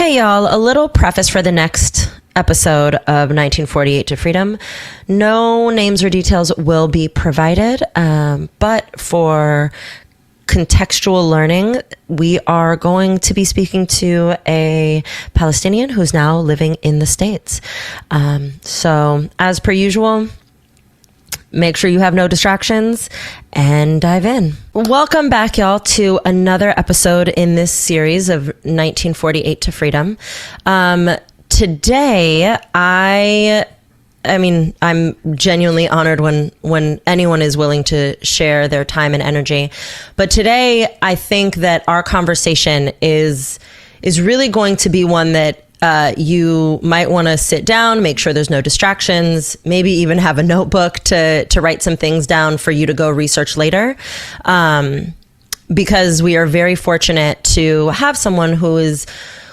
Hey y'all, a little preface for the next episode of 1948 to Freedom. No names or details will be provided, but for contextual learning, we are going to be speaking to a Palestinian who's now living in the States. So as per usual, make sure you have no distractions and dive in. Welcome back, y'all, to another episode in this series of 1948 to Freedom. Today, I'm genuinely honored when anyone is willing to share their time and energy. But today, I think that our conversation is really going to be one that you might want to sit down, make sure there's no distractions, maybe even have a notebook to write some things down for you to go research later. Because we are very fortunate to have someone who is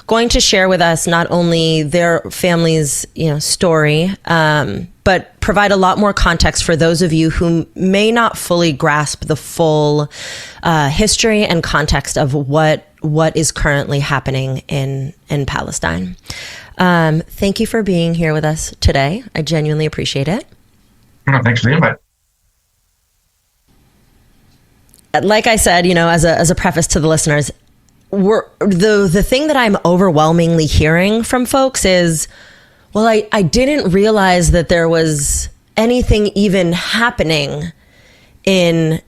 going to share with us not only their family's, story, but provide a lot more context for those of you who may not fully grasp the full history and context of what is currently happening in Palestine. Thank you for being here with us today. I genuinely appreciate it. Thanks for the invite. Like I said, as a preface to the listeners, the thing that I'm overwhelmingly hearing from folks is, well, I didn't realize that there was anything even happening in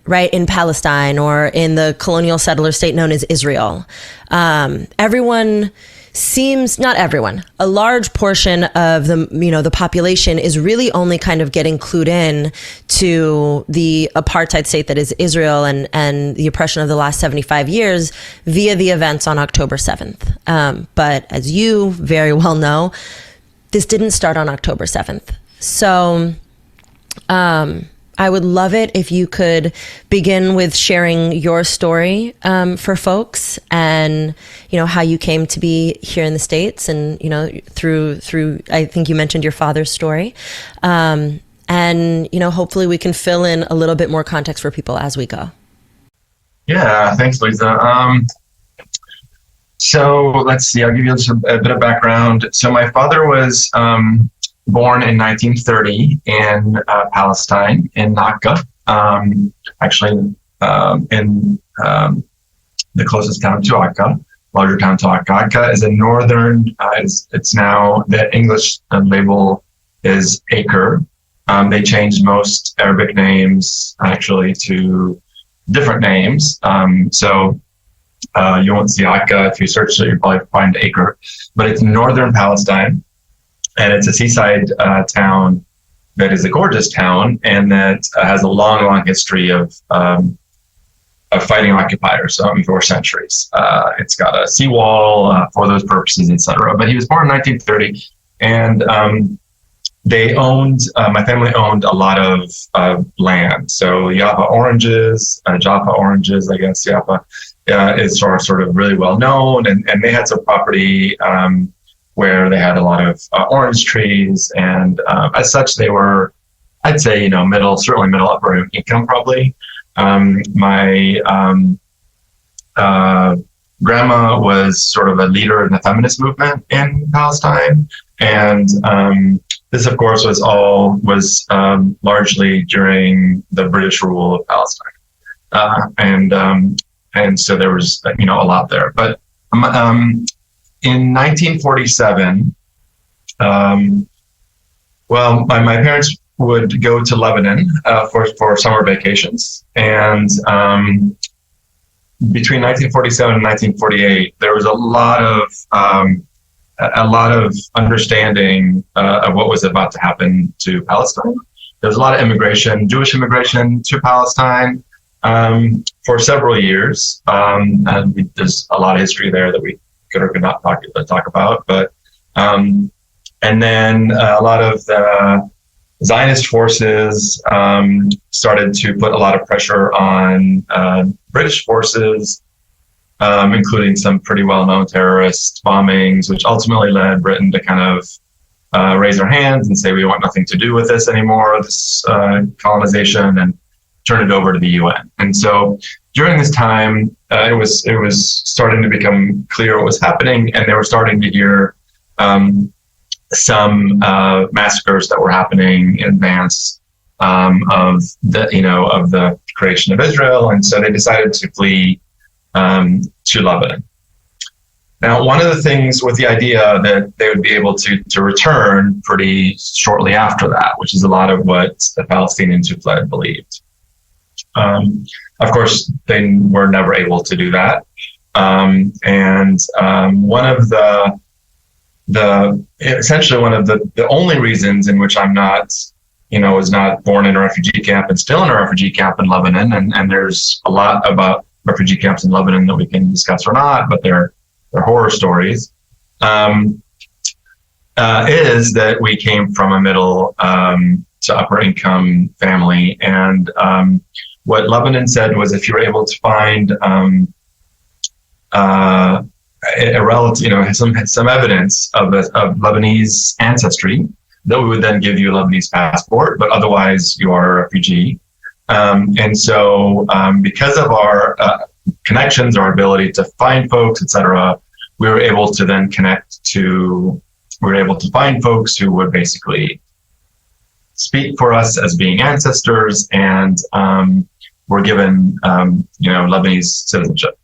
Palestine or in the colonial settler state known as Israel. Everyone seems, not everyone, a large portion of the population is really only kind of getting clued in to the apartheid state that is Israel and the oppression of the last 75 years via the events on October 7th. But as you very well know, this didn't start on October 7th. So, I would love it if you could begin with sharing your story for folks and, how you came to be here in the States and, through I think you mentioned your father's story. And, hopefully we can fill in a little bit more context for people as we go. Yeah, thanks, Louiza. So let's see, I'll give you just a bit of background. So my father was born in 1930 in Palestine, in Nakba, actually in the closest town to Akka, larger town to Akka. Akka is a northern, it's now, the English label is Acre. They changed most Arabic names actually to different names. So you won't see Akka. If you search it, you'll probably find Acre. But it's northern Palestine. And it's a seaside town that is a gorgeous town and that has a long, long history of fighting occupiers for centuries. It's got a seawall for those purposes, etc. But he was born in 1930, and they owned. My family owned a lot of land. So Jaffa oranges, I guess Jaffa is sort of really well known, and they had some property. Where they had a lot of orange trees, and as such, they were, I'd say, certainly middle upper income probably. My grandma was sort of a leader in the feminist movement in Palestine, and this, of course, was largely during the British rule of Palestine, and so there was a lot there, but. In 1947, my parents would go to Lebanon for summer vacations, and between 1947 and 1948, there was a lot of understanding of what was about to happen to Palestine. There was a lot of immigration, Jewish immigration to Palestine for several years, and there's a lot of history there that we could or could not talk about, but and then a lot of the Zionist forces started to put a lot of pressure on British forces, including some pretty well-known terrorist bombings, which ultimately led Britain to kind of raise their hands and say, we want nothing to do with this anymore, this colonization, and turn it over to the UN. And so during this time, it was starting to become clear what was happening, and they were starting to hear some massacres that were happening in advance of the creation of Israel, and so they decided to flee to Lebanon. Now, one of the things with the idea that they would be able to return pretty shortly after that, which is a lot of what the Palestinians who fled believed. Of course, they were never able to do that. One of essentially one of the only reasons in which I'm not, was not born in a refugee camp and still in a refugee camp in Lebanon, and there's a lot about refugee camps in Lebanon that we can discuss or not, but they're horror stories, is that we came from a middle to upper income family. And what Lebanon said was, if you were able to find a relative, some evidence of Lebanese ancestry, that we would then give you a Lebanese passport, but otherwise you are a refugee. And so because of our connections, our ability to find folks, etc., we were able to then find folks who would basically speak for us as being ancestors, and were given, Lebanese citizenship.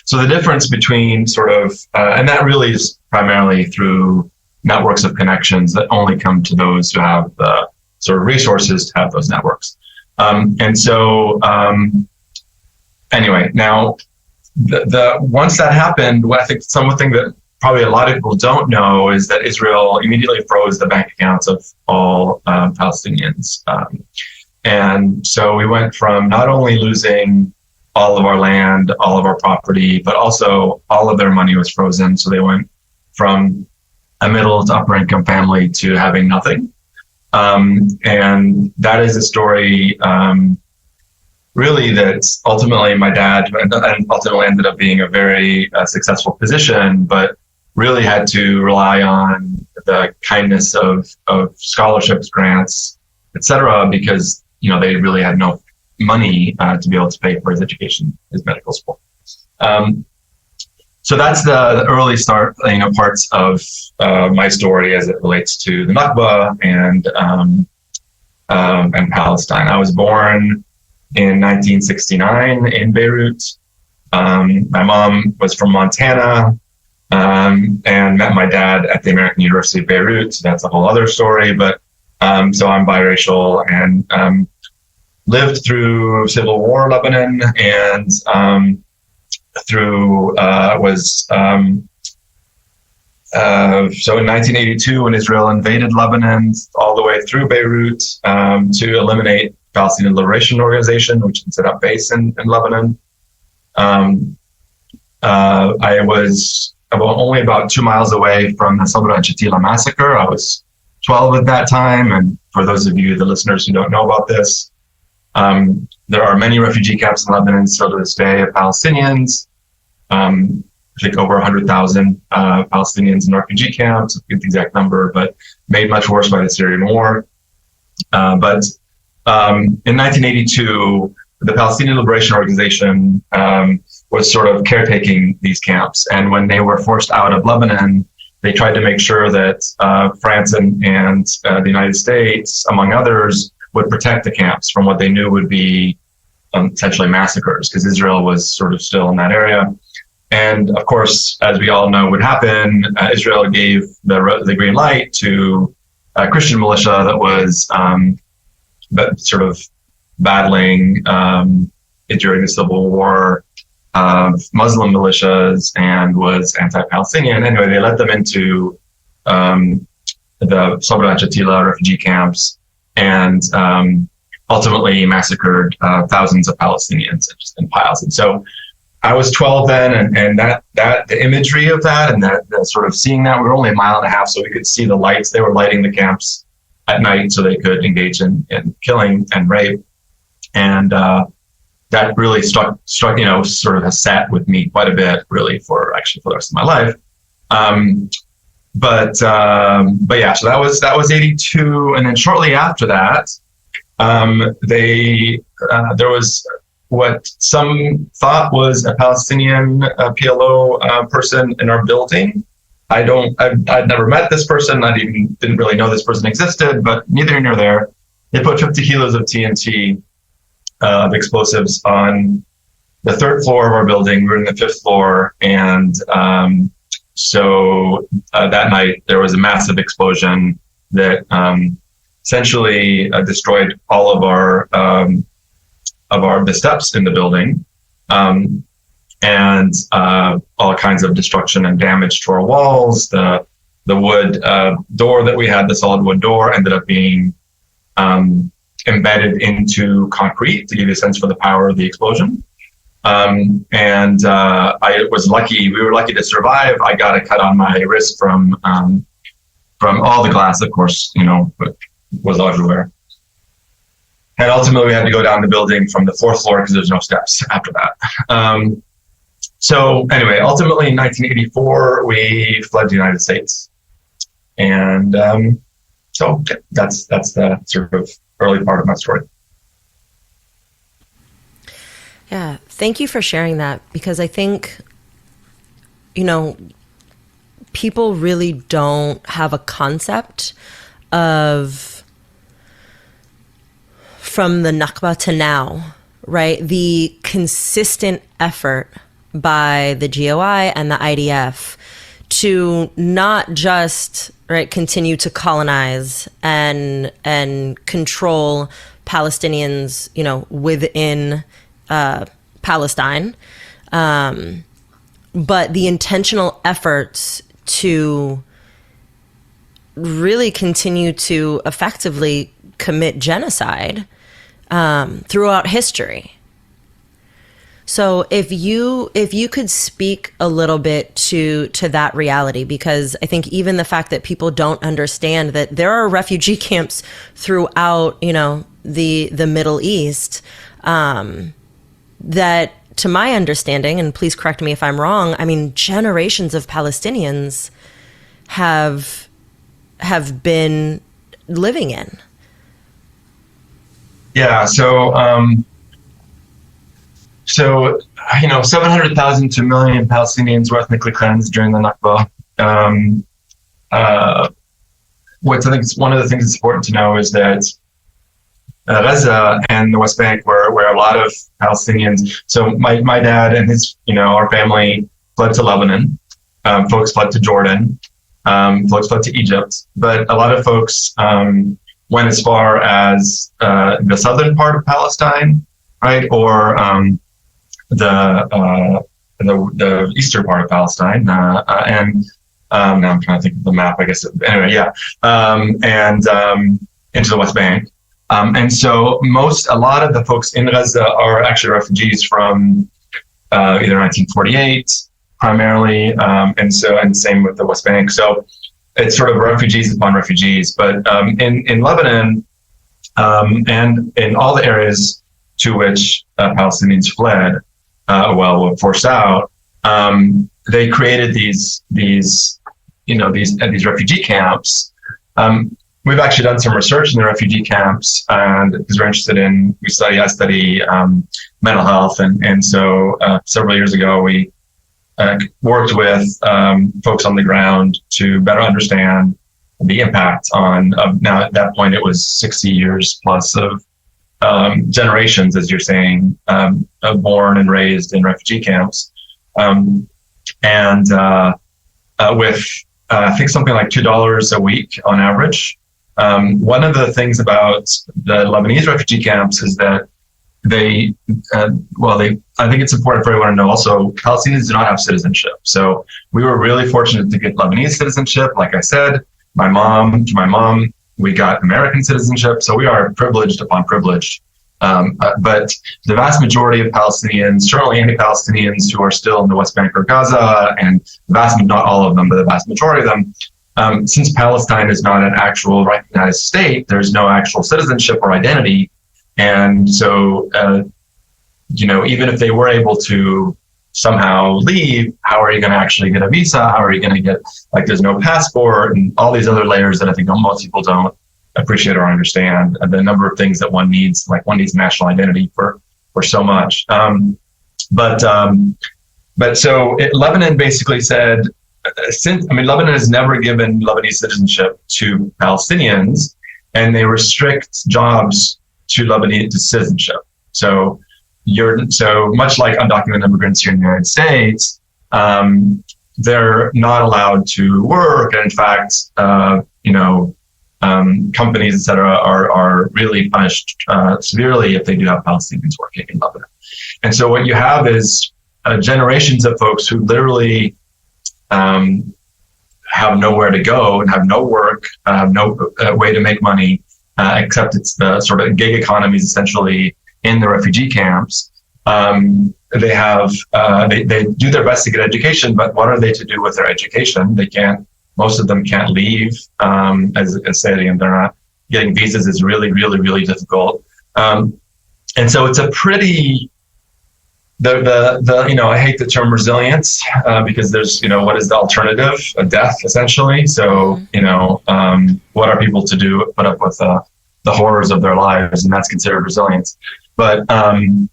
So the difference between and that really is primarily through networks of connections that only come to those who have the sort of resources to have those networks. Anyway, now once that happened, I think something that probably a lot of people don't know is that Israel immediately froze the bank accounts of all Palestinians. And so we went from not only losing all of our land, all of our property, but also all of their money was frozen. So they went from a middle to upper income family to having nothing. And that is a story, really, that ultimately my dad ultimately ended up being a very successful physician, but really had to rely on the kindness of scholarships, grants, etc., because they really had no money to be able to pay for his education, his medical school. So that's the early start, parts of my story as it relates to the Nakba and Palestine. I was born in 1969 in Beirut. My mom was from Montana and met my dad at the American University of Beirut. So that's a whole other story. But so I'm biracial and lived through Civil War Lebanon and so in 1982, when Israel invaded Lebanon, all the way through Beirut to eliminate Palestinian Liberation Organization, which had set up base in Lebanon. I was only about 2 miles away from the Sabra and Shatila massacre. I was 12 at that time, and for those of you, the listeners who don't know about this, there are many refugee camps in Lebanon still to this day of Palestinians. I think over 100,000 Palestinians in refugee camps, I forget the exact number, but made much worse by the Syrian war. But in 1982, the Palestinian Liberation Organization was sort of caretaking these camps. And when they were forced out of Lebanon, they tried to make sure that France and the United States, among others, would protect the camps from what they knew would be essentially massacres, because Israel was sort of still in that area. And of course, as we all know would happen, Israel gave the green light to a Christian militia that was sort of battling during the Civil War Muslim militias and was anti-Palestinian. Anyway, they led them into the Sabra and Shatila refugee camps and ultimately massacred thousands of Palestinians just in piles. And so I was 12 then, and that the imagery of that and that sort of seeing that, we were only a mile and a half, so we could see the lights. They were lighting the camps at night so they could engage in killing and rape. And that really struck, sort of has sat with me quite a bit, really, for the rest of my life. But yeah, so that was 82, and then shortly after that, there was what some thought was a Palestinian PLO person in our building. I'd never met this person. I didn't really know this person existed, but neither here nor there. They put 50 kilos of TNT, of explosives, on the third floor of our building. We were in the fifth floor. And so that night there was a massive explosion that essentially destroyed all of the steps in the building. And all kinds of destruction and damage to our walls. The wood door that we had, the solid wood door, ended up being embedded into concrete to give you a sense for the power of the explosion. I was lucky. We were lucky to survive. I got a cut on my wrist from all the glass, of course, but was everywhere. And ultimately, we had to go down the building from the fourth floor because there's no steps after that. So anyway, ultimately in 1984, we fled the United States. And so that's the sort of early part of my story. Yeah, thank you for sharing that, because I think, people really don't have a concept of, from the Nakba to now, right? The consistent effort by the GOI and the IDF to not just continue to colonize and control Palestinians, within Palestine, but the intentional efforts to really continue to effectively commit genocide throughout history. So if you could speak a little bit to that reality, because I think even the fact that people don't understand that there are refugee camps throughout, the Middle East, that, to my understanding, and please correct me if I'm wrong, I mean, generations of Palestinians have been living in. Yeah. So 700,000 to 1 million Palestinians were ethnically cleansed during the Nakba. What I think is one of the things that's important to know is that Gaza and the West Bank, where a lot of Palestinians. So my dad and his, our family fled to Lebanon. Folks fled to Jordan. Folks fled to Egypt. But a lot of folks went as far as the southern part of Palestine, right, or the eastern part of Palestine, and now I'm trying to think of the map. I guess anyway, yeah, and into the West Bank. And so a lot of the folks in Gaza are actually refugees from either 1948 primarily, and same with the West Bank. So it's sort of refugees upon refugees. But in Lebanon and in all the areas to which Palestinians fled, were forced out, they created these refugee camps. We've actually done some research in the refugee camps, and because we're interested in, I study mental health, and so several years ago we worked with folks on the ground to better understand the impact on. Now at that point it was 60 years plus of generations, as you're saying, born and raised in refugee camps, and with I think something like $2 a week on average. One of the things about the Lebanese refugee camps is that I think it's important for everyone to know also, Palestinians do not have citizenship. So we were really fortunate to get Lebanese citizenship. Like I said, to my mom, we got American citizenship. So we are privileged upon privilege. But the vast majority of Palestinians, certainly any Palestinians who are still in the West Bank or Gaza, and not all of them, but the vast majority of them, since Palestine is not an actual recognized state, there's no actual citizenship or identity. And so, even if they were able to somehow leave, how are you going to actually get a visa? How are you going to get, there's no passport and all these other layers that I think most people don't appreciate or understand, the number of things that one needs. One needs national identity for for so much. But so Lebanon basically said, Lebanon has never given Lebanese citizenship to Palestinians, and they restrict jobs to Lebanese citizenship. So much like undocumented immigrants here in the United States, they're not allowed to work. And in fact, companies, et cetera, are really punished severely if they do have Palestinians working in Lebanon. And so what you have is generations of folks who literally have nowhere to go and have no work, no way to make money, except it's the sort of gig economies essentially in the refugee camps. They have they do their best to get education, but what are they to do with their education? They can't. Most of them can't leave. As said again, they're not getting visas is really, really, really difficult. And so it's a pretty I hate the term resilience because there's what is the alternative? A death essentially. So what are people to do? Put up with the horrors of their lives, and that's considered resilience. But the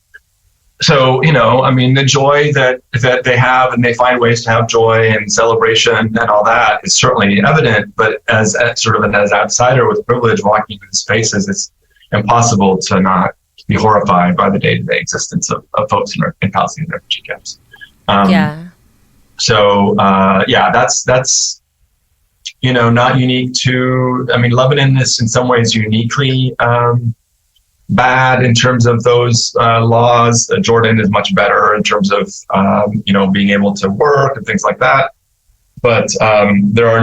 joy that they have, and they find ways to have joy and celebration and all that is certainly evident. But as sort of an outsider with privilege walking through the spaces, it's impossible to not be horrified by the day-to-day existence of folks in Palestinian refugee camps. So that's not unique to. Lebanon is in some ways uniquely bad in terms of those laws. Jordan is much better in terms of being able to work and things like that. But there are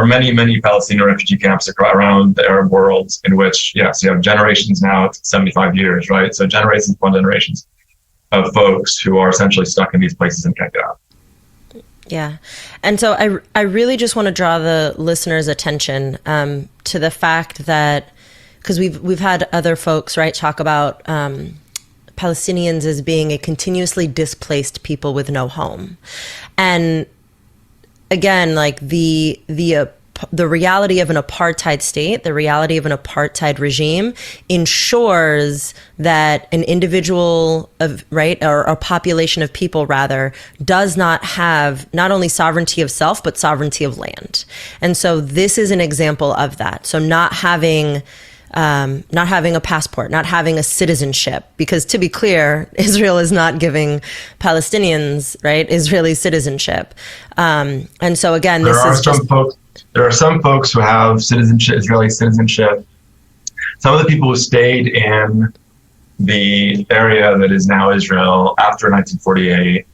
many Palestinian refugee camps around the Arab world in which you have generations now. It's 75 years, right? So generations upon generations of folks who are essentially stuck in these places and can't get out. Yeah. And so I really just want to draw the listeners' attention to the fact that, because we've had other folks, right, talk about Palestinians as being a continuously displaced people with no home. And again, like the reality of an apartheid state, the reality of an apartheid regime ensures that an individual or a population of people rather does not have not only sovereignty of self, but sovereignty of land. And so this is an example of that. So not having a passport, not having a citizenship, because to be clear, Israel is not giving Palestinians, right, Israeli citizenship. And so again, there are some folks who have citizenship, Israeli citizenship. Some of the people who stayed in the area that is now Israel after 1948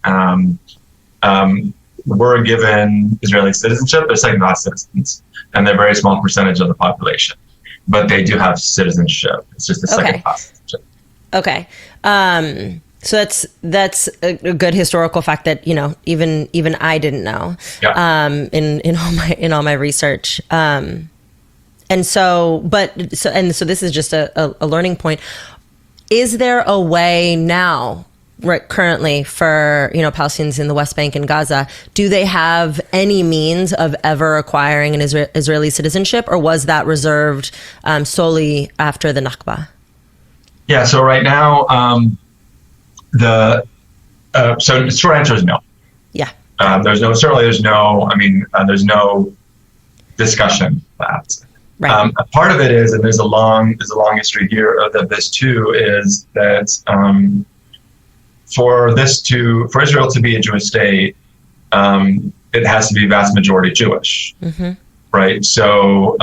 were given Israeli citizenship. They're second-class citizens, and they're a very small percentage of the population. But they do have citizenship. It's just a second class citizenship. Okay. So that's a good historical fact that even I didn't know. Yeah. In all my research. And so this is just a learning point. Is there a way now, right, currently for Palestinians in the West Bank and Gaza, do they have any means of ever acquiring an Israeli citizenship, or was that reserved solely after the Nakba? Yeah. So right now, so the short answer is no. Yeah. There's no discussion that. Right. Part of it is, and there's a long history here of this too, is that. For Israel to be a Jewish state, it has to be vast majority Jewish, right? So,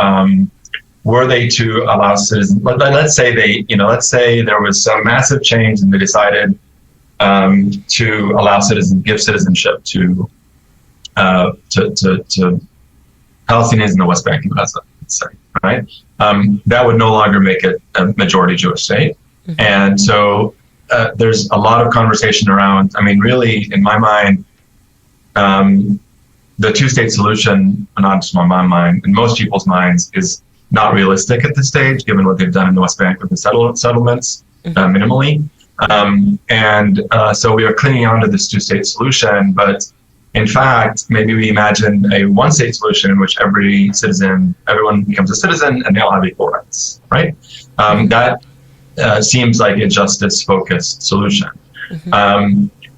were they to allow citizens? Let's say there was some massive change and they decided to allow give citizenship to Palestinians in the West Bank and Gaza, let's say, right? That would no longer make it a majority Jewish state, and so. There's a lot of conversation around, really, in my mind, the two-state solution, not just in my mind, in most people's minds, is not realistic at this stage, given what they've done in the West Bank with the settlements, minimally. So we are clinging on to this two-state solution, but in fact, maybe we imagine a one-state solution in which everyone becomes a citizen and they all have equal rights, right? seems like a justice-focused solution.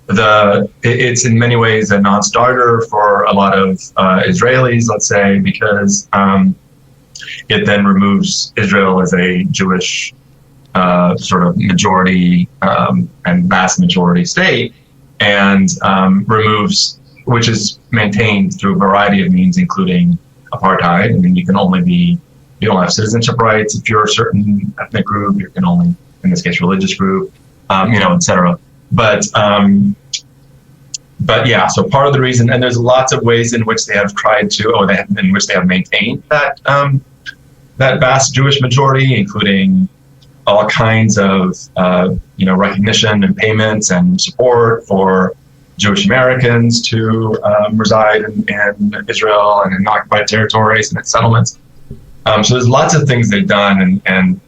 It's in many ways a non-starter for a lot of Israelis, let's say, because it then removes Israel as a Jewish sort of majority and vast majority state, and removes, which is maintained through a variety of means, including apartheid. I mean, you don't have citizenship rights if you're a certain ethnic group. You can only, in this case, religious group, et cetera. But yeah, so part of the reason, and there's lots of ways in which they have tried to, in which they have maintained that that vast Jewish majority, including all kinds of recognition and payments and support for Jewish Americans to reside in Israel and in occupied territories and its settlements. So there's lots of things they've done and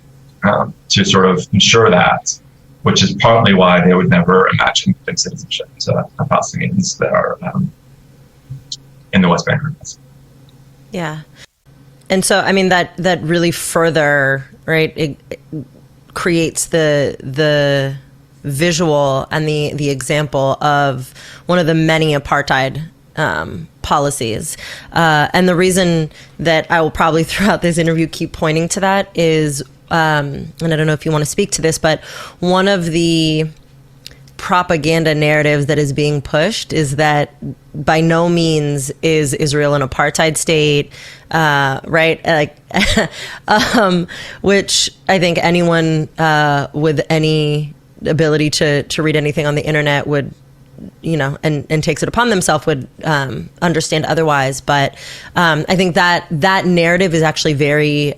to sort of ensure that, which is partly why they would never imagine giving citizenship to Palestinians that are in the West Bank. Yeah. And so, I mean, that really further, right, it creates the visual and the example of one of the many apartheid policies. And the reason that I will probably throughout this interview keep pointing to that is, and I don't know if you want to speak to this, but one of the propaganda narratives that is being pushed is that by no means is Israel an apartheid state, right? Like, which I think anyone with any ability to read anything on the internet would, and takes it upon themselves would understand otherwise. But I think that narrative is actually very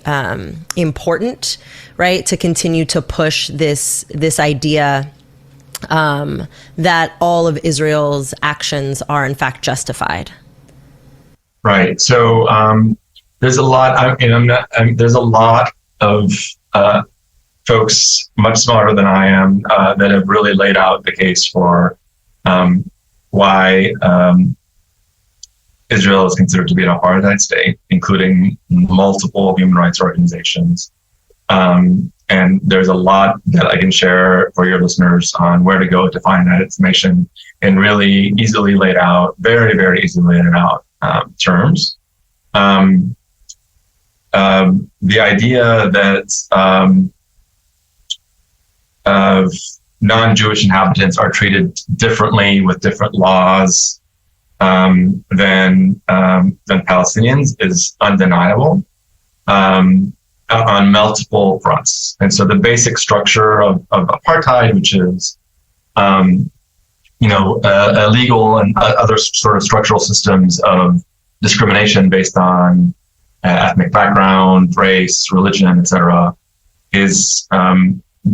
important, right? To continue to push this idea that all of Israel's actions are in fact justified. Right. So there's a lot. There's a lot of folks much smarter than I am that have really laid out the case for why Israel is considered to be an apartheid state, including multiple human rights organizations. And there's a lot that I can share for your listeners on where to go to find that information in really easily laid out, very, very easily laid out terms. The idea that of non-Jewish inhabitants are treated differently with different laws than Palestinians is undeniable on multiple fronts. And so the basic structure of apartheid, which is illegal and other sort of structural systems of discrimination based on ethnic background, race, religion, etc., is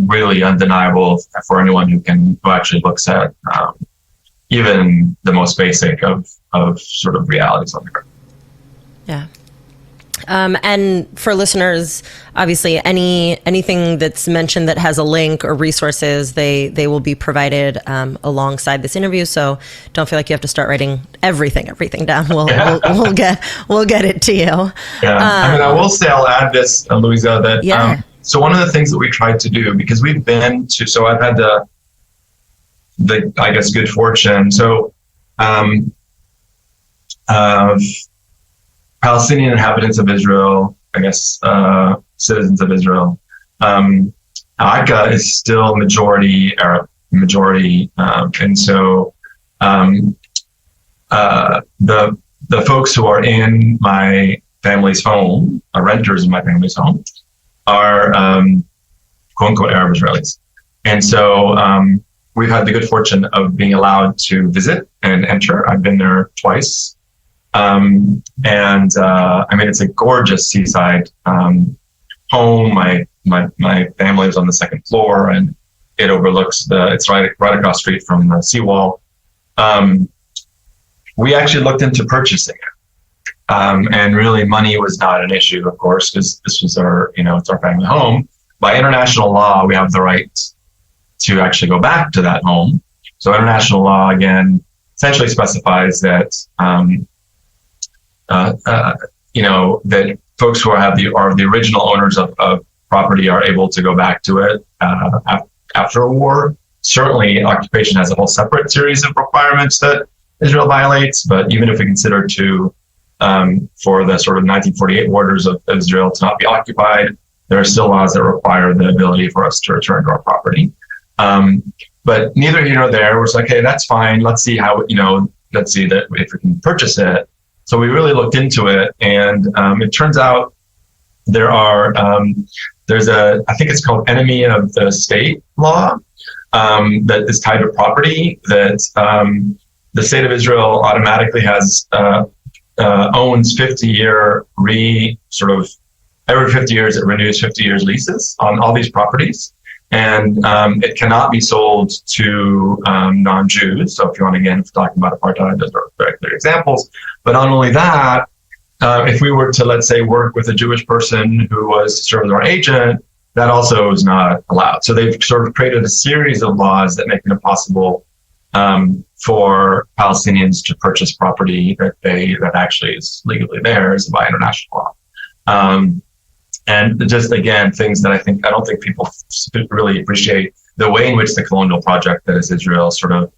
really undeniable for anyone who actually looks at even the most basic of sort of realities on the ground. Yeah. And for listeners, obviously, anything that's mentioned that has a link or resources, they will be provided alongside this interview. So don't feel like you have to start writing everything down. We'll get it to you. Yeah. I will say, I'll add this, Louiza, that so one of the things that we tried to do, because we've been to, so I've had the I guess good fortune. So Palestinian inhabitants of Israel, I guess citizens of Israel, Aka is still majority Arab, and so the folks who are in my family's home, are renters in my family's home, are quote unquote Arab Israelis, and so we've had the good fortune of being allowed to visit and enter. I've been there twice. And it's a gorgeous seaside home. My family is on the second floor, and it overlooks it's right across the street from the seawall. We actually looked into purchasing it. And really money was not an issue, of course, because this was it's our family home. By international law, we have the right to actually go back to that home. So international law, again, essentially specifies that, that folks who are the original owners of property are able to go back to it after a war. Certainly, occupation has a whole separate series of requirements that Israel violates. But even if we consider for the sort of 1948 borders of Israel to not be occupied, there are still laws that require the ability for us to return to our property. But neither here nor there. We're like, hey, that's fine. Let's see let's see that if we can purchase it. So we really looked into it, and it turns out there's I think it's called enemy of the state law that is tied to property, that the state of Israel automatically has owns 50-year every 50 years it renews 50 years leases on all these properties. And it cannot be sold to non-Jews. So if you want, again, if we're talking about apartheid, those are very clear examples. But not only that, if we were to, let's say, work with a Jewish person who was to serve as our agent, that also is not allowed. So they've sort of created a series of laws that make it impossible for Palestinians to purchase property that actually is legally theirs by international law. And just, again, things that I don't think people really appreciate the way in which the colonial project that is Israel sort of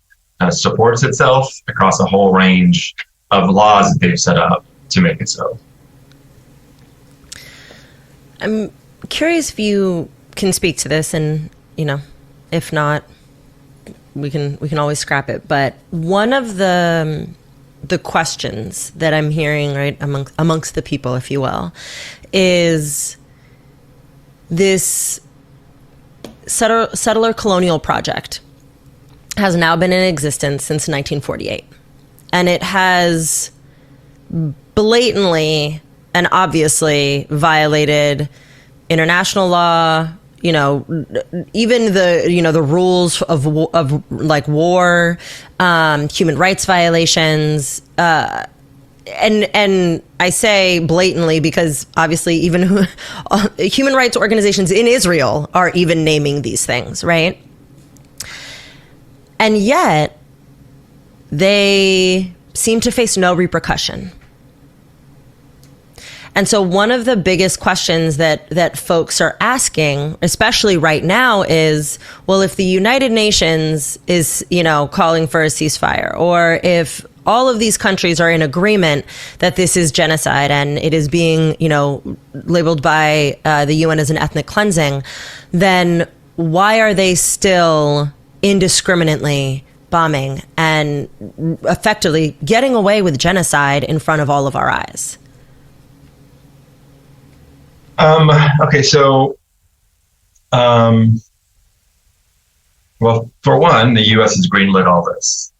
supports itself across a whole range of laws that they've set up to make it so. I'm curious if you can speak to this, and, if not, we can always scrap it. But one of the questions that I'm hearing, right, amongst the people, if you will, is this settler colonial project has now been in existence since 1948. And it has blatantly and obviously violated international law, even the rules of war, human rights violations, and I say blatantly because obviously even human rights organizations in Israel are even naming these things, right? And yet they seem to face no repercussion. And so one of the biggest questions that folks are asking, especially right now, is, well, if the United Nations is, calling for a ceasefire, or if all of these countries are in agreement that this is genocide and it is being, labeled by the UN as an ethnic cleansing, then why are they still indiscriminately bombing and effectively getting away with genocide in front of all of our eyes? Okay, so, well, for one, the U.S. has greenlit all this,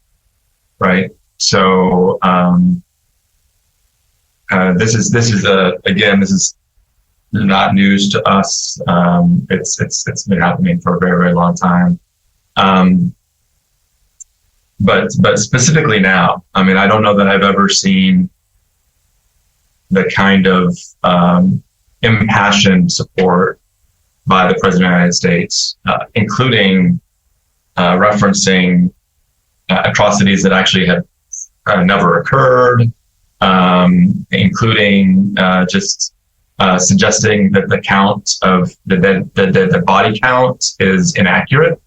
right? So this is not news to us. It's been happening for a very, very long time. But specifically now, I mean, I don't know that I've ever seen the kind of impassioned support by the President of the United States, including referencing atrocities that actually had never occurred, including just suggesting that the count of the body count is inaccurate,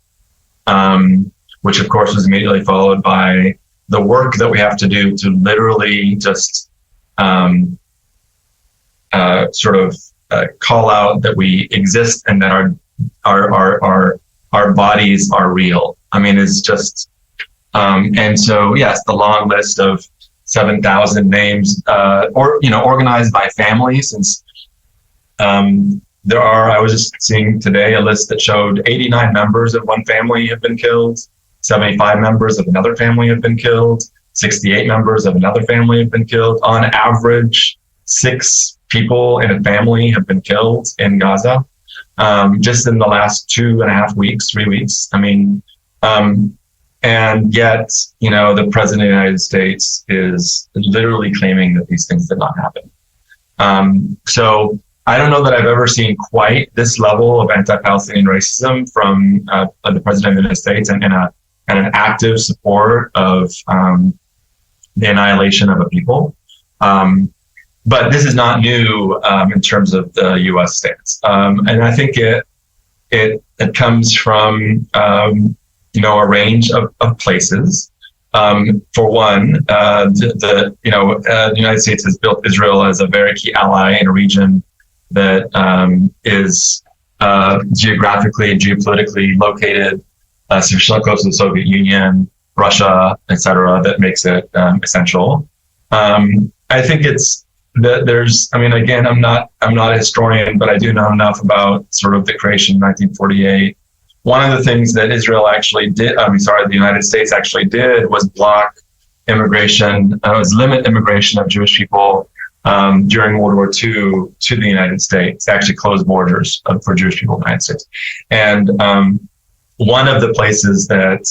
which of course was immediately followed by the work that we have to do to literally just call out that we exist and that our bodies are real. I mean, it's just, and so yes, the long list of 7,000 names, organized by family, since I was just seeing today a list that showed 89 members of one family have been killed, 75 members of another family have been killed, 68 members of another family have been killed. On average, 6 people in a family have been killed in Gaza, just in the last 2.5 weeks, 3 weeks. I mean, and yet, the President of the United States is literally claiming that these things did not happen. So I don't know that I've ever seen quite this level of anti-Palestinian racism from the President of the United States and an active support of the annihilation of a people. but this is not new in terms of the U.S. stance, and I think it comes from a range of places. For one, the United States has built Israel as a very key ally in a region that is geographically and geopolitically located sufficiently close to the Soviet Union, Russia, etc., that makes it essential. I think it's that there's. I mean, again, I'm not a historian, but I do know enough about sort of the creation in 1948. One of the things that Israel actually did, the United States actually did, was block immigration, limit immigration of Jewish people during World War II to the United States, actually close borders for Jewish people in the United States. And one of the places that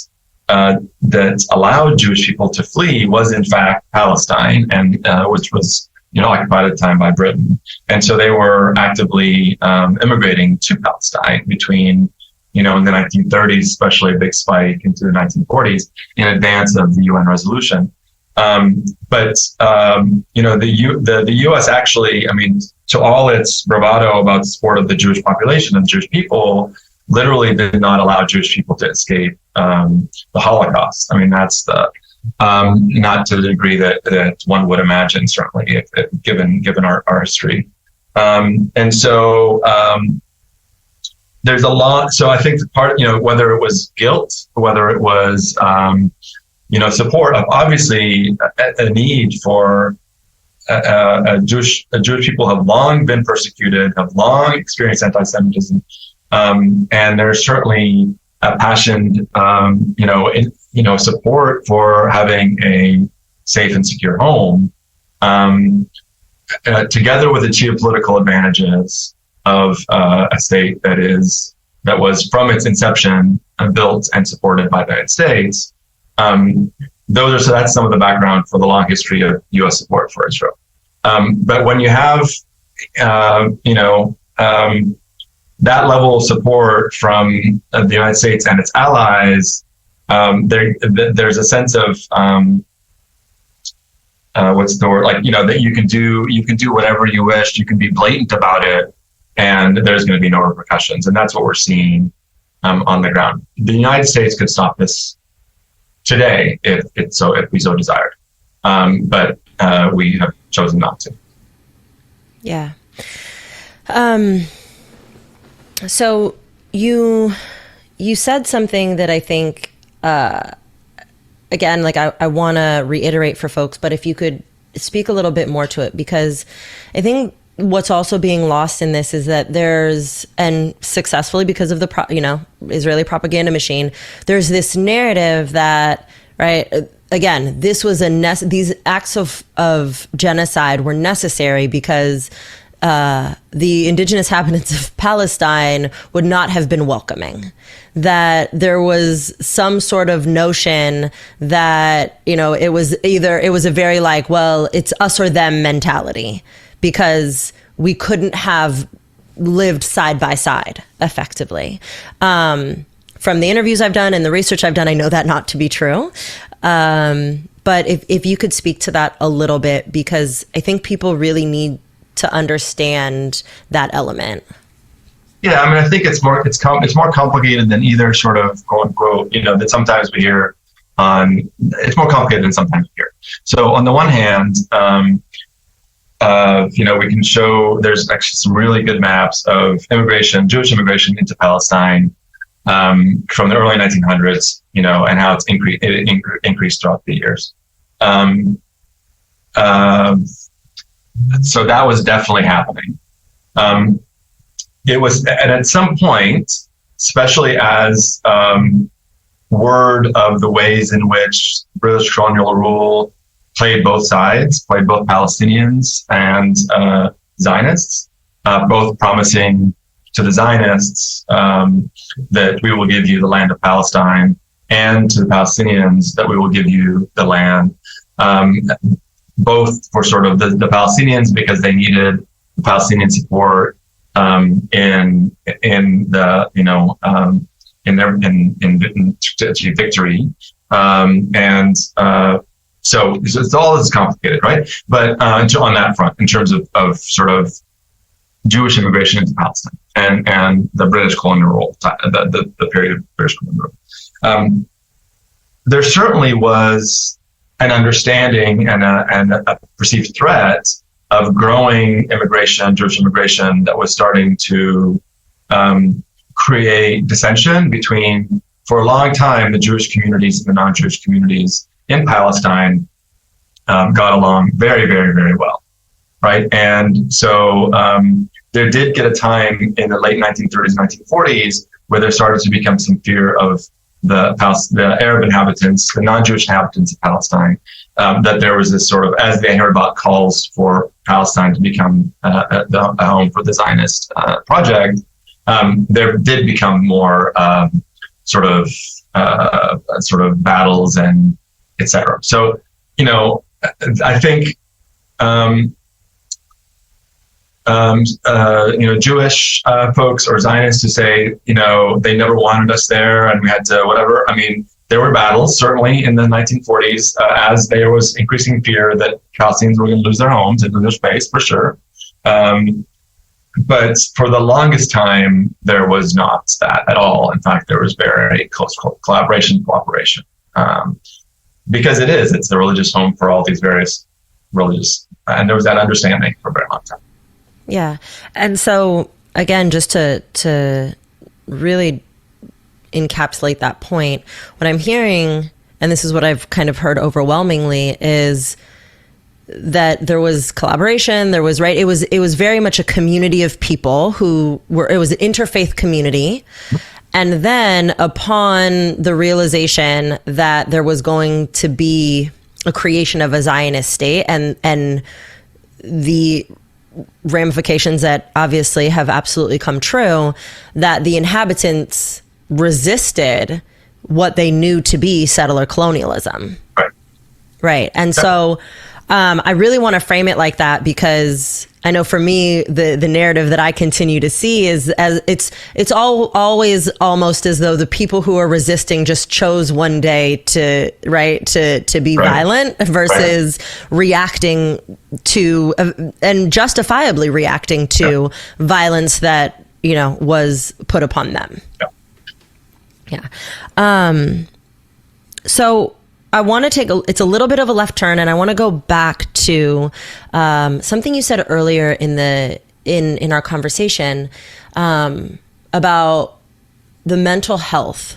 allowed Jewish people to flee was, in fact, Palestine, and which was occupied at the time by Britain. And so they were actively immigrating to Palestine between in the 1930s, especially a big spike into the 1940s in advance of the UN resolution. But the U.S. actually, to all its bravado about the support of the Jewish population and the Jewish people, literally did not allow Jewish people to escape the Holocaust. That's the not to the degree that one would imagine, certainly, given our history. And so there's a lot. So I think the part, whether it was guilt, whether it was, support of obviously a need for Jewish people have long been persecuted, have long experienced anti-Semitism, and there's certainly a passion, support for having a safe and secure home, together with the geopolitical advantages of a state that was from its inception built and supported by the United States. That's some of the background for the long history of U.S. support for Israel. But when you have, that level of support from the United States and its allies, there's a sense of what's the word? That you can do whatever you wish. You can be blatant about it, and there's going to be no repercussions. And that's what we're seeing on the ground. The United States could stop this today if we so desired, but we have chosen not to. Yeah. So you said something that I think, again, I want to reiterate for folks, but if you could speak a little bit more to it, because I think what's also being lost in this is that and successfully because of the Israeli propaganda machine, there's this narrative that, right, again, this was these acts of genocide were necessary because the indigenous inhabitants of Palestine would not have been welcoming. That there was some sort of notion that, it was a very it's us or them mentality, because we couldn't have lived side by side effectively. From the interviews I've done and the research I've done, I know that not to be true. But if you could speak to that a little bit, because I think people really need to understand that element. Yeah, I think it's more complicated than either sort of quote unquote, that sometimes we hear on. It's more complicated than sometimes we hear. So on the one hand, we can show there's actually some really good maps of Jewish immigration into Palestine from the early 1900s, and how it's increased throughout the years. So that was definitely happening. It was, and at some point, especially as word of the ways in which British colonial rule played both sides, played both Palestinians and Zionists, both promising to the Zionists that we will give you the land of Palestine, and to the Palestinians that we will give you the land, both for sort of the Palestinians because they needed the Palestinian support in to achieve victory, and So it's all this complicated, right? But on that front, in terms of sort of Jewish immigration into Palestine and the British colonial rule, the period of British colonial rule, there certainly was an understanding and a perceived threat of growing immigration, Jewish immigration, that was starting to create dissension between, for a long time, the Jewish communities and the non-Jewish communities in Palestine got along very, very, very well, right? And so there did get a time in the late 1930s, 1940s, where there started to become some fear of the Arab inhabitants, the non-Jewish inhabitants of Palestine, that there was this sort of, as they heard about calls for Palestine to become a home for the Zionist project, there did become more sort of battles and etc. So, I think Jewish folks or Zionists who say, they never wanted us there and we had to whatever. I mean, there were battles certainly in the 1940s as there was increasing fear that Palestinians were going to lose their homes and lose their space for sure. But for the longest time, there was not that at all. In fact, there was very close cooperation, because it's the religious home for all these various religious, and there was that understanding for a very long time. Yeah. And so, again, just to really encapsulate that point, what I'm hearing, and this is what I've kind of heard overwhelmingly, is that there was collaboration, there was, right, it was very much a community of people it was an interfaith community. And then upon the realization that there was going to be a creation of a Zionist state and the ramifications that obviously have absolutely come true, that the inhabitants resisted what they knew to be settler colonialism. Right. And so I really want to frame it like that, because I know for me, the narrative that I continue to see is as it's always almost as though the people who are resisting just chose one day to be violent versus reacting to and justifiably reacting to violence that was put upon them. So I want to take it's a little bit of a left turn, and I want to go back to something you said earlier in our conversation about the mental health.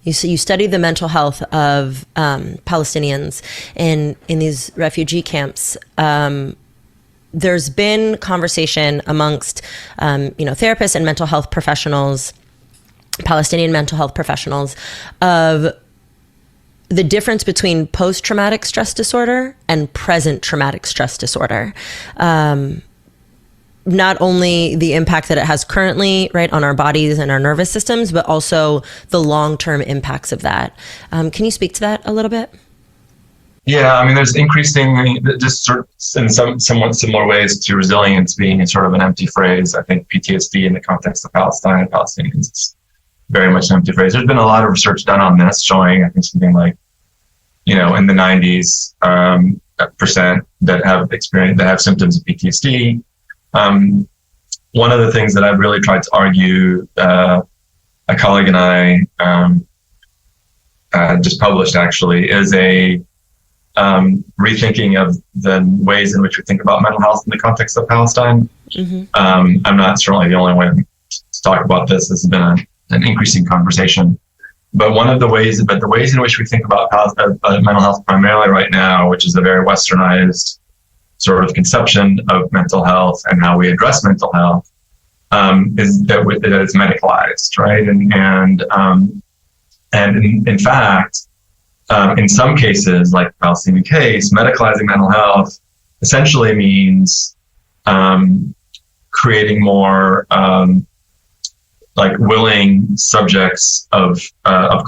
You studied the mental health of Palestinians in these refugee camps. There's been conversation amongst therapists and mental health professionals, Palestinian mental health professionals, of the difference between post-traumatic stress disorder and present traumatic stress disorder. Not only the impact that it has currently, right, on our bodies and our nervous systems, but also the long-term impacts of that. Can you speak to that a little bit? Yeah, I mean, there's increasingly, just sort of in somewhat similar ways to resilience being a sort of an empty phrase. I think PTSD in the context of Palestine and Palestinians is very much an empty phrase. There's been a lot of research done on this, showing, I think, something like, in the 90s, percent that have symptoms of PTSD. One of the things that I've really tried to argue, a colleague and I just published actually, is a rethinking of the ways in which we think about mental health in the context of Palestine. Mm-hmm. I'm not certainly the only one to talk about this. This has been an increasing conversation. But the ways in which we think about mental health primarily right now, which is a very westernized sort of conception of mental health and how we address mental health, is that it's medicalized, right? And in fact, in some cases, like the Palestinian case, medicalizing mental health essentially means creating more willing subjects of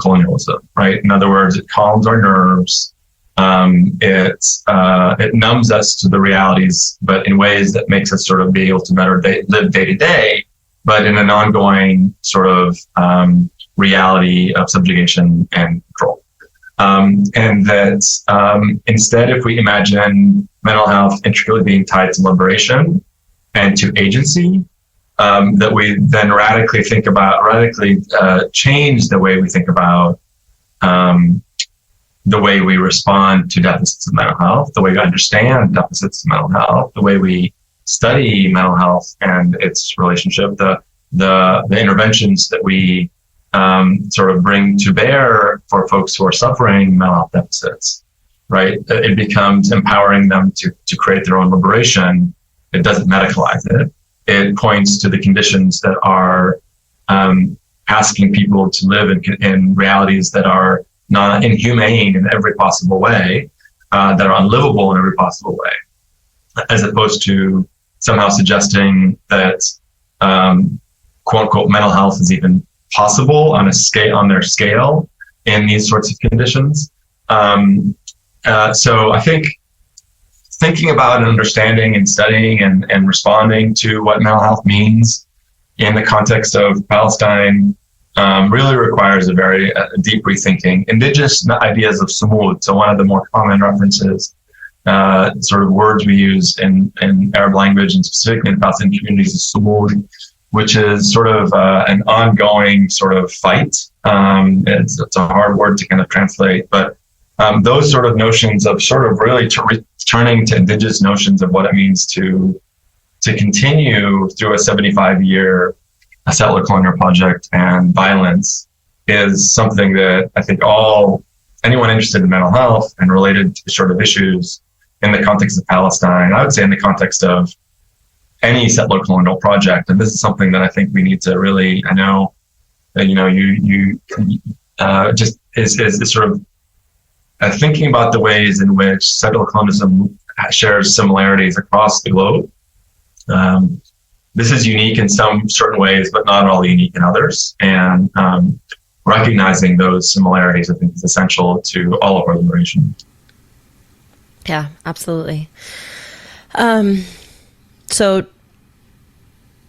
colonialism, right? In other words, it calms our nerves. It numbs us to the realities, but in ways that makes us sort of be able to better live day to day, but in an ongoing sort of reality of subjugation and control. And that instead, if we imagine mental health intricately being tied to liberation and to agency, that we then radically change the way we think about the way we respond to deficits of mental health, the way we understand deficits of mental health, the way we study mental health and its relationship, the interventions that we sort of bring to bear for folks who are suffering mental health deficits, right? It becomes empowering them to create their own liberation. It doesn't medicalize it. It points to the conditions that are asking people to live in realities that are not inhumane in every possible way, that are unlivable in every possible way, as opposed to somehow suggesting that quote unquote mental health is even possible on their scale in these sorts of conditions. So I think thinking about and understanding and studying and responding to what mental health means in the context of Palestine really requires a very deep rethinking. Indigenous ideas of sumud, so one of the more common references, sort of words we use in Arab language and specifically in Palestinian communities is sumud, which is sort of an ongoing sort of fight. It's a hard word to kind of translate, but those sort of notions of sort of really returning to indigenous notions of what it means to continue through a 75-year settler colonial project and violence is something that I think anyone interested in mental health and related to sort of issues in the context of Palestine, I would say in the context of any settler colonial project, and this is something that I think we need to really, I know, you just is sort of thinking about the ways in which settler colonialism shares similarities across the globe. This is unique in some certain ways, but not all unique in others. And recognizing those similarities, I think, is essential to all of our liberation. Yeah, absolutely. So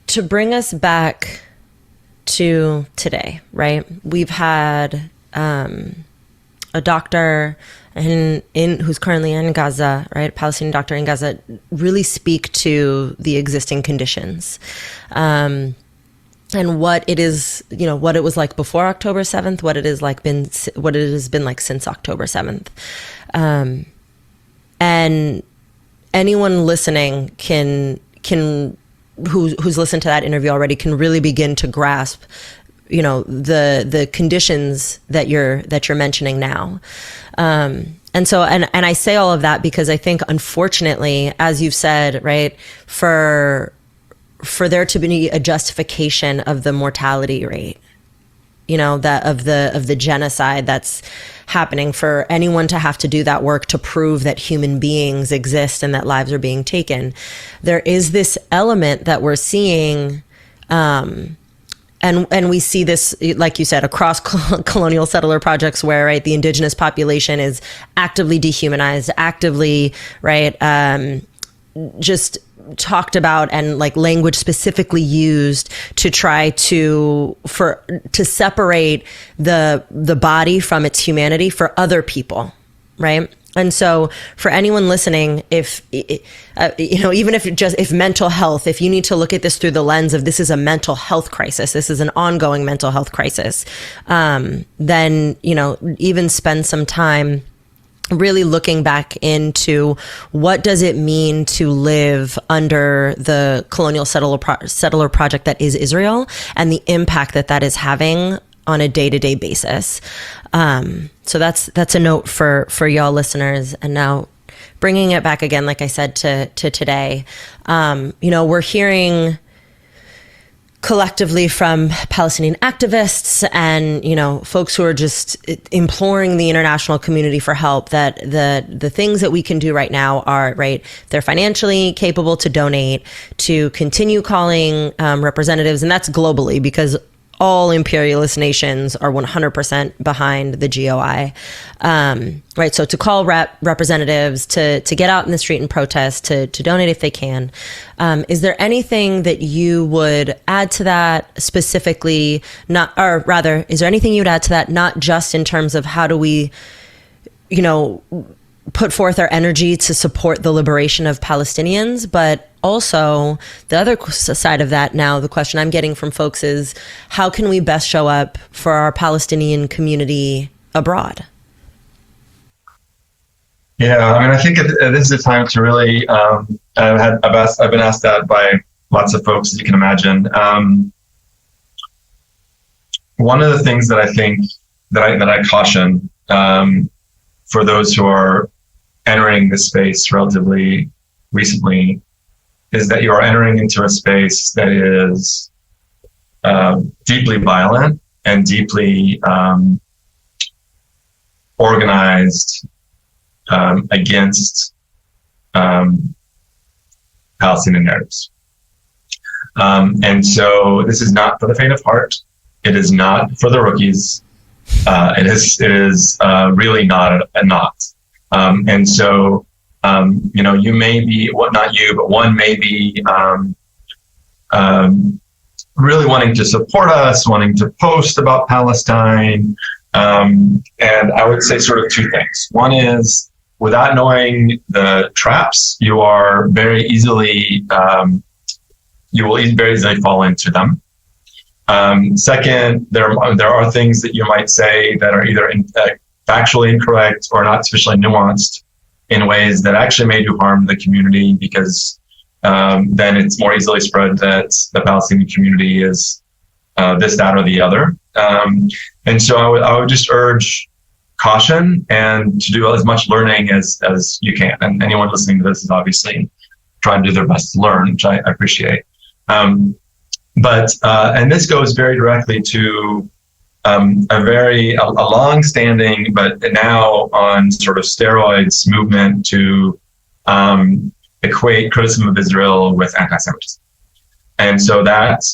to bring us back to today, right? We've had a doctor who's currently in Gaza, right? Palestinian doctor in Gaza, really speak to the existing conditions. And what it is, what it was like before October 7th, what it has been like since October 7th. And anyone listening who's listened to that interview already can really begin to grasp, the conditions that you're mentioning now. And so, and I say all of that because I think, unfortunately, as you've said, right, for there to be a justification of the mortality rate, that of the genocide that's happening, for anyone to have to do that work to prove that human beings exist and that lives are being taken, there is this element that we're seeing, and we see this, like you said, across colonial settler projects where, right, the indigenous population is actively dehumanized, actively, right, just talked about, and like language specifically used to try to separate the body from its humanity for other people, right? And so for anyone listening, if even if mental health, if you need to look at this through the lens of this is a mental health crisis, this is an ongoing mental health crisis, then, even spend some time really looking back into what does it mean to live under the colonial settler project that is Israel, and the impact that is having on a day-to-day basis. So that's a note for y'all listeners. And now bringing it back again, like I said, to today, we're hearing collectively from Palestinian activists and, folks who are just imploring the international community for help, that the things that we can do right now are, right, they're financially capable to donate, to continue calling representatives, and that's globally, because all imperialist nations are 100% behind the GOI, right? So to call representatives, to get out in the street and protest, to donate if they can. Is there anything that you would add to that specifically? Is there anything you would add to that, not just in terms of how do we you know, put forth our energy to support the liberation of Palestinians. But also the other side of that now, the question I'm getting from folks is, how can we best show up for our Palestinian community abroad? Yeah, I mean, I think this is a time to really, I've been asked that by lots of folks, as you can imagine. One of the things that I think that I caution for those who are entering this space relatively recently is that you are entering into a space that is deeply violent and deeply organized against Palestinian narratives. And so this is not for the faint of heart. It is not for the rookies. It is really not. And so, you know, you may be, not you, but one may be really wanting to support us, wanting to post about Palestine. And I would say sort of two things. One is, without knowing the traps, you are very easily, you will very easily fall into them. Second, there are things that you might say that are either factually incorrect or not sufficiently nuanced in ways that actually may do harm to the community, because then it's more easily spread that the Palestinian community is this, that, or the other. And so I would just urge caution and to do as much learning as you can. And anyone listening to this is obviously trying to do their best to learn, which I appreciate. But this goes very directly to a long-standing, but now on sort of steroids movement to equate criticism of Israel with anti-Semitism. And so that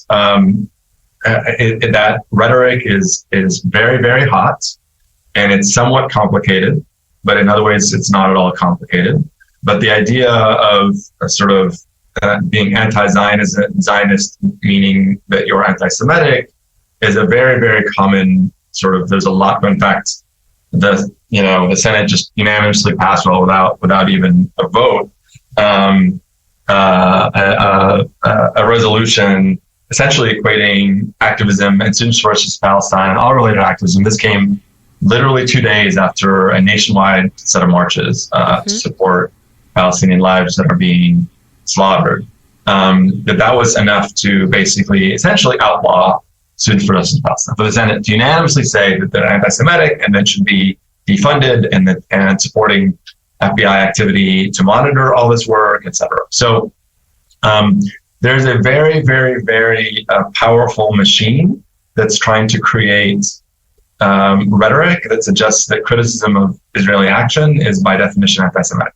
rhetoric is very, very hot, and it's somewhat complicated, but in other ways it's not at all complicated. But the idea of sort of being anti-Zionist, meaning that you're anti-Semitic, is a very, very common sort of. There's a lot. In fact, the Senate just unanimously passed all without even a vote, a resolution essentially equating activism and student versus Palestine and all related activism. This came literally 2 days after a nationwide set of marches to support Palestinian lives that are being slaughtered. That was enough to basically essentially outlaw students versus Palestine, for the Senate to unanimously say that they're anti-Semitic and that should be defunded, and supporting FBI activity to monitor all this work, etc. So there's a very, very, very powerful machine that's trying to create rhetoric that suggests that criticism of Israeli action is by definition anti-Semitic.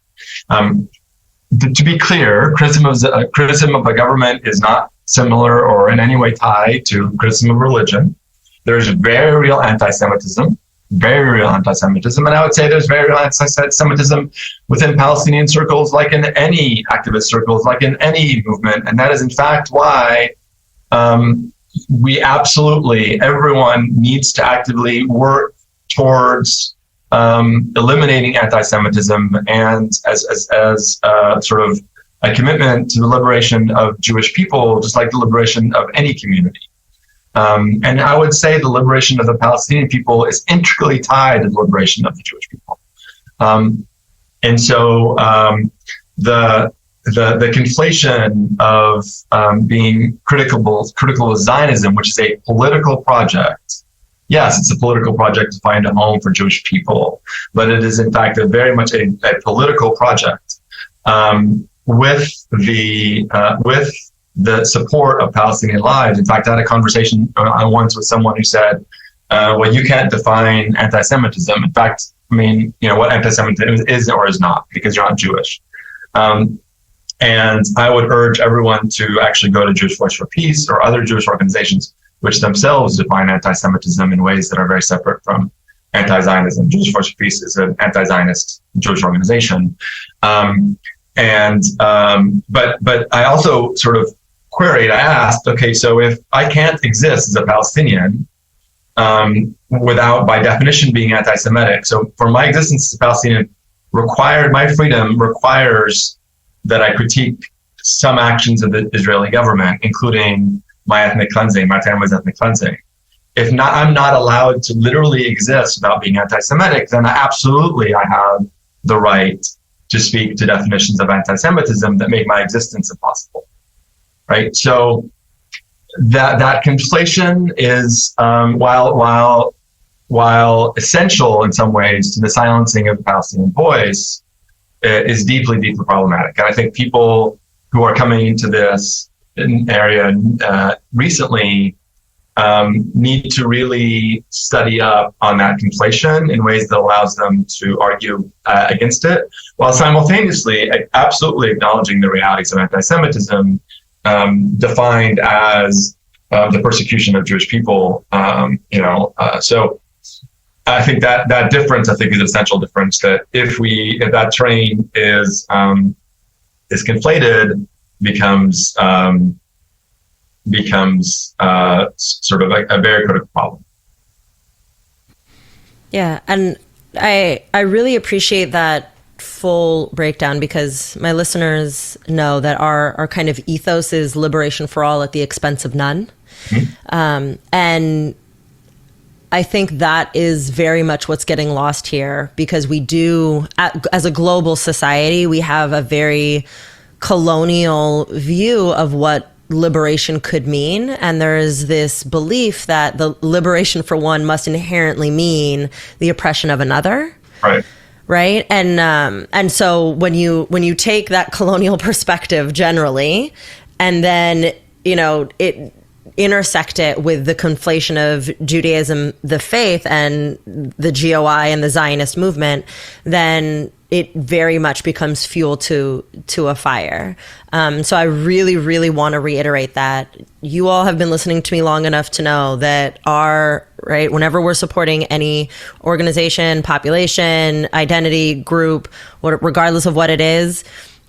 To be clear, criticism of a government is not similar or in any way tied to criticism of religion. There's very real anti-Semitism, and I would say there's very real anti-Semitism within Palestinian circles, like in any activist circles, like in any movement, and that is in fact why we absolutely, everyone needs to actively work towards eliminating anti-Semitism, and as sort of a commitment to the liberation of Jewish people, just like the liberation of any community. And I would say the liberation of the Palestinian people is intricately tied to the liberation of the Jewish people. And so the conflation of being critical of Zionism, which is a political project. Yes, it's a political project to find a home for Jewish people, but it is in fact very much a political project with the support of Palestinian lives. In fact, I had a conversation once with someone who said, "Well, you can't define anti-Semitism. In fact, I mean, what anti-Semitism is or is not, because you're not Jewish." And I would urge everyone to actually go to Jewish Voice for Peace or other Jewish organizations which themselves define anti-Semitism in ways that are very separate from anti-Zionism. Jewish Voice for Peace is an anti-Zionist Jewish organization. But I also sort of queried, I asked, okay, so if I can't exist as a Palestinian, without, by definition, being anti-Semitic. So for my existence as a Palestinian, my freedom requires that I critique some actions of the Israeli government, including my ethnic cleansing, my family's ethnic cleansing. If not, I'm not allowed to literally exist without being anti-Semitic, then absolutely I have the right to speak to definitions of anti-Semitism that make my existence impossible, right? So that conflation is, while essential in some ways to the silencing of the Palestinian voice, is deeply, deeply problematic. And I think people who are coming into this area recently need to really study up on that conflation in ways that allows them to argue against it, while simultaneously absolutely acknowledging the realities of anti-Semitism, defined as the persecution of Jewish people. So I think that difference, I think, is an essential difference. That if that train is conflated, becomes sort of a very critical problem. Yeah, and I really appreciate that full breakdown, because my listeners know that our kind of ethos is liberation for all at the expense of none. Mm-hmm. And I think that is very much what's getting lost here, because we do, as a global society, we have a very colonial view of what liberation could mean. And there is this belief that the liberation for one must inherently mean the oppression of another. Right. Right. And so when you take that colonial perspective generally, and then, it intersect it with the conflation of Judaism, the faith, and the GOI and the Zionist movement, then it very much becomes fuel to a fire. So I really, really want to reiterate that you all have been listening to me long enough to know that whenever we're supporting any organization, population, identity, group, regardless of what it is,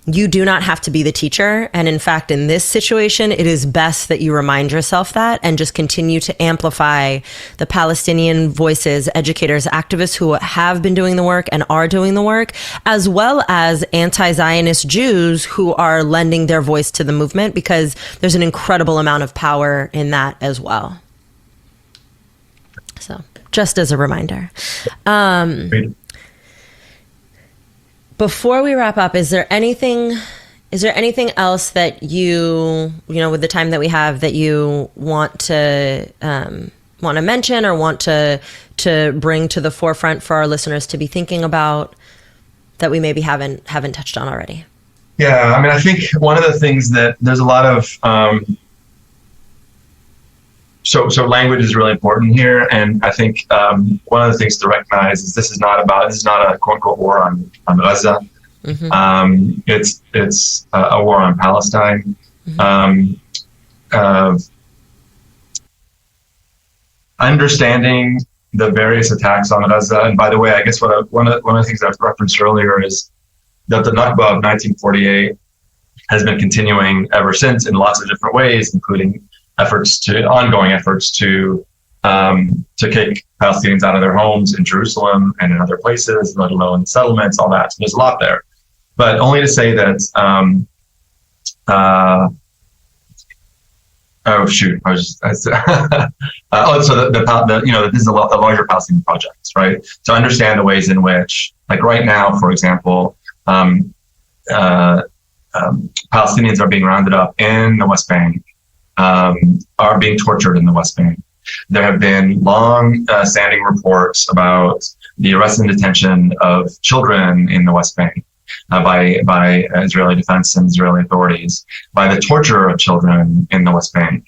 you do not have to be the teacher. And in fact, in this situation, it is best that you remind yourself that and just continue to amplify the Palestinian voices, educators, activists who have been doing the work and are doing the work, as well as anti-Zionist Jews who are lending their voice to the movement, because there's an incredible amount of power in that as well. So just as a reminder. Before we wrap up, is there anything else that you with the time that we have, that you want to mention or want to bring to the forefront for our listeners to be thinking about, that we maybe haven't touched on already? Yeah, I mean, I think one of the things that there's a lot of so language is really important here, and I think one of the things to recognize is this is not a quote unquote war on Gaza. Mm-hmm. It's a war on Palestine. Mm-hmm. Understanding the various attacks on Gaza, and by the way, I guess one of the things I've referenced earlier is that the Nakba of 1948 has been continuing ever since in lots of different ways, including ongoing efforts to kick Palestinians out of their homes in Jerusalem and in other places, let alone settlements, all that. So there's a lot there. But only to say that, this is a larger Palestinian project, right? To understand the ways in which, like right now, for example, Palestinians are being rounded up in the West Bank, are being tortured in the West Bank. There have been long-standing reports about the arrest and detention of children in the West Bank by Israeli defense and Israeli authorities, by the torture of children in the West Bank.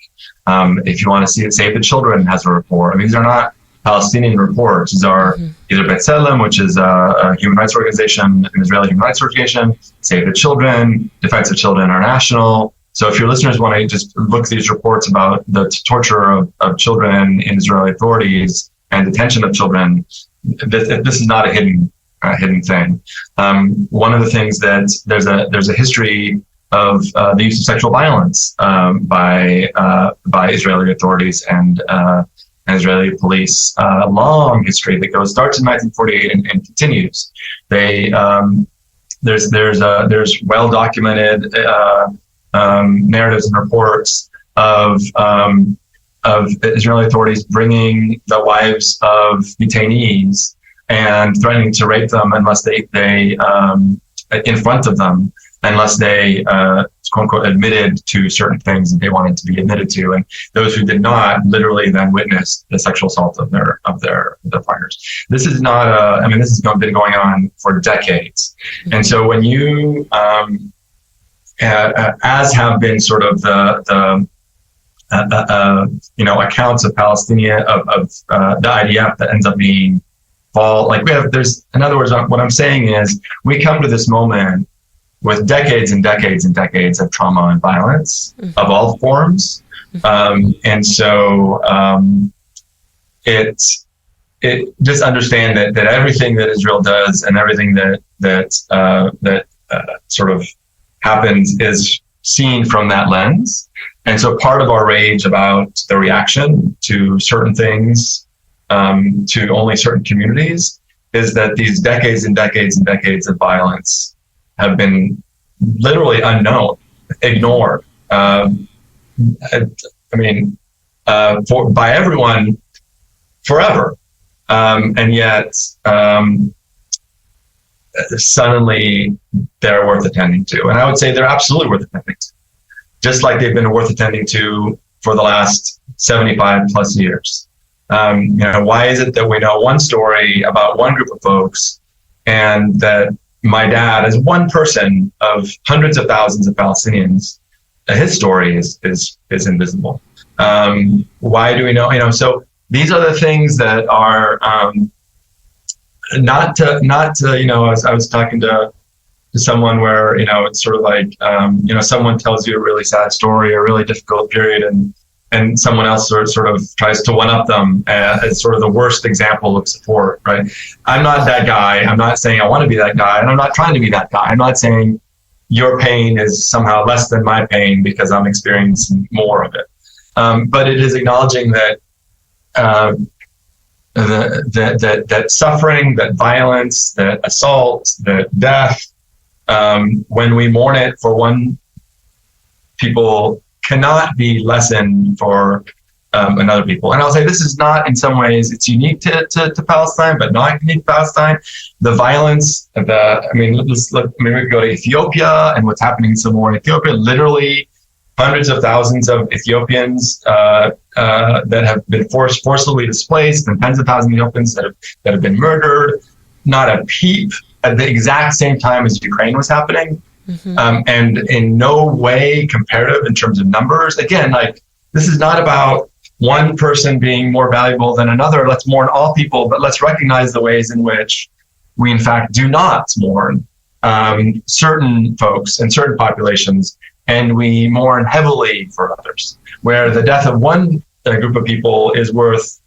If you want to see it, Save the Children has a report. I mean, these are not Palestinian reports. These are either B'Tselem, which is a human rights organization, an Israeli human rights organization, Save the Children, Defense of Children International. So if your listeners want to just look at these reports about the torture of children in Israeli authorities and detention of children, this is not a hidden thing. One of the things that there's a history of the use of sexual violence by Israeli authorities and Israeli police, a long history that starts in 1948 and continues. They there's well documented narratives and reports of Israeli authorities bringing the wives of detainees and threatening to rape them unless they in front of them, unless they quote unquote admitted to certain things that they wanted to be admitted to, and those who did not literally then witnessed the sexual assault of their partners. This is not this has been going on for decades, and so when you as have been sort of the accounts of Palestinian of the IDF that ends up being in other words, what I'm saying is we come to this moment with decades and decades and decades of trauma and violence of all forms. And so it just understand that everything that Israel does and everything that sort of happens is seen from that lens. And so part of our rage about the reaction to certain things, to only certain communities, is that these decades and decades and decades of violence have been literally unknown, ignored. By everyone forever, and yet suddenly they're worth attending to, and I would say they're absolutely worth attending to, just like they've been worth attending to for the last 75 plus years. Why is it that we know one story about one group of folks, and that my dad, as one person of hundreds of thousands of Palestinians, his story is invisible? Why do we know? So these are the things that are not to. I was talking to someone where it's sort of like someone tells you a really sad story, a really difficult period, and someone else sort of tries to one-up them as sort of the worst example of support, right? I'm not that guy. I'm not saying I want to be that guy, and I'm not trying to be that guy. I'm not saying your pain is somehow less than my pain because I'm experiencing more of it. But it is acknowledging that that suffering, that violence, that assault, that death, when we mourn it for one people, cannot be lessened for another people. And I'll say this is not, in some ways, it's unique to Palestine, but not unique to Palestine. The violence, we could go to Ethiopia and what's happening in civil war in Ethiopia. Literally, hundreds of thousands of Ethiopians that have been forcibly displaced, and tens of thousands of Ethiopians that have been murdered. Not a peep at the exact same time as Ukraine was happening. And in no way comparative in terms of numbers. Again, this is not about one person being more valuable than another. Let's mourn all people, but let's recognize the ways in which we, in fact, do not mourn certain folks and certain populations, and we mourn heavily for others, where the death of one group of people is worth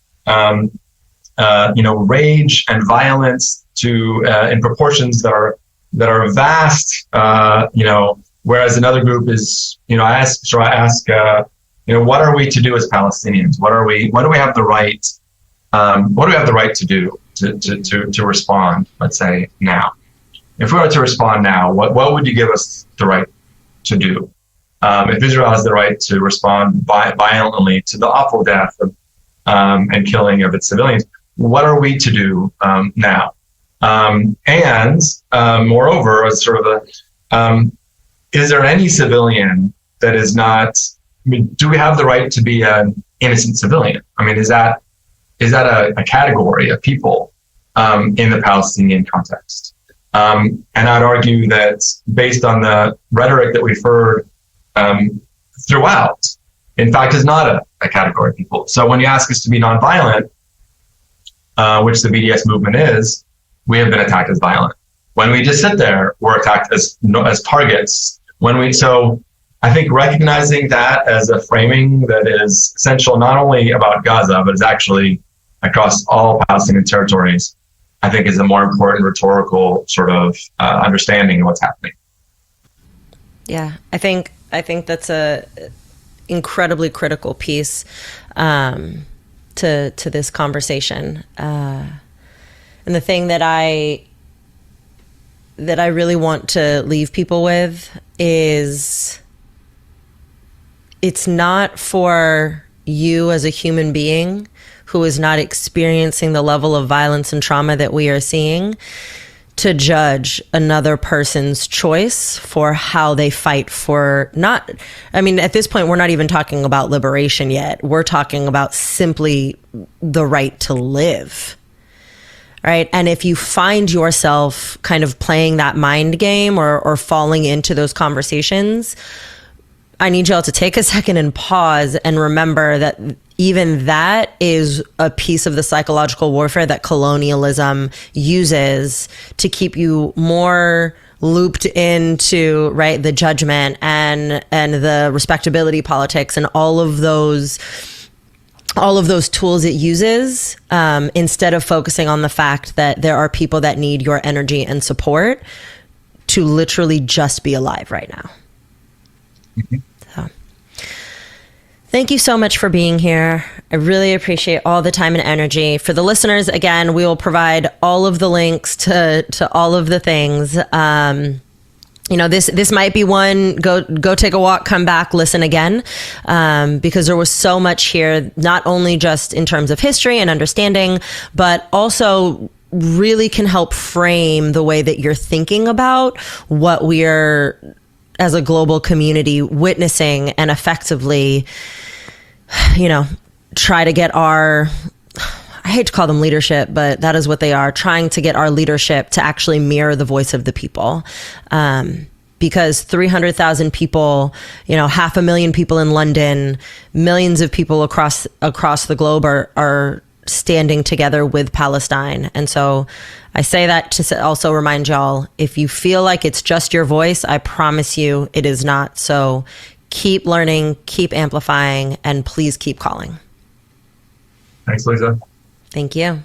rage and violence in proportions that are vast, whereas another group is, I ask, what are we to do as Palestinians? What do we have the right, to do to respond, let's say now? If we were to respond now, what would you give us the right to do? If Israel has the right to respond violently to the awful death and killing of its civilians, what are we to do now? Moreover, as sort of is there any civilian that is not? Do we have the right to be an innocent civilian? Is that a category of people in the Palestinian context? And I'd argue that based on the rhetoric that we've heard throughout, in fact, is not a category of people. So when you ask us to be nonviolent, which the BDS movement is, we have been attacked as violent. When we just sit there, we're attacked as targets. So I think recognizing that as a framing that is essential not only about Gaza, but is actually across all Palestinian territories, I think is a more important rhetorical sort of understanding of what's happening. Yeah, I think that's a incredibly critical piece. to this conversation. And the thing that I really want to leave people with is, it's not for you as a human being who is not experiencing the level of violence and trauma that we are seeing to judge another person's choice for how they fight for at this point, we're not even talking about liberation yet. We're talking about simply the right to live. Right. And if you find yourself kind of playing that mind game or falling into those conversations, I need y'all to take a second and pause and remember that even that is a piece of the psychological warfare that colonialism uses to keep you more looped into, right, the judgment and the respectability politics and all of those tools it uses, instead of focusing on the fact that there are people that need your energy and support to literally just be alive right now. Mm-hmm. So, thank you so much for being here. I really appreciate all the time and energy. For the listeners, again, we will provide all of the links to all of the things. This might be one, go take a walk, come back, listen again, because there was so much here, not only just in terms of history and understanding, but also really can help frame the way that you're thinking about what we're, as a global community, witnessing and effectively, try to get our, I hate to call them leadership, but that is what they are, trying to get our leadership to actually mirror the voice of the people. Because 300,000 people, 500,000 people in London, millions of people across the globe are standing together with Palestine. And so I say that to also remind y'all, if you feel like it's just your voice, I promise you it is not. So keep learning, keep amplifying, and please keep calling. Thanks, Louiza. Thank you.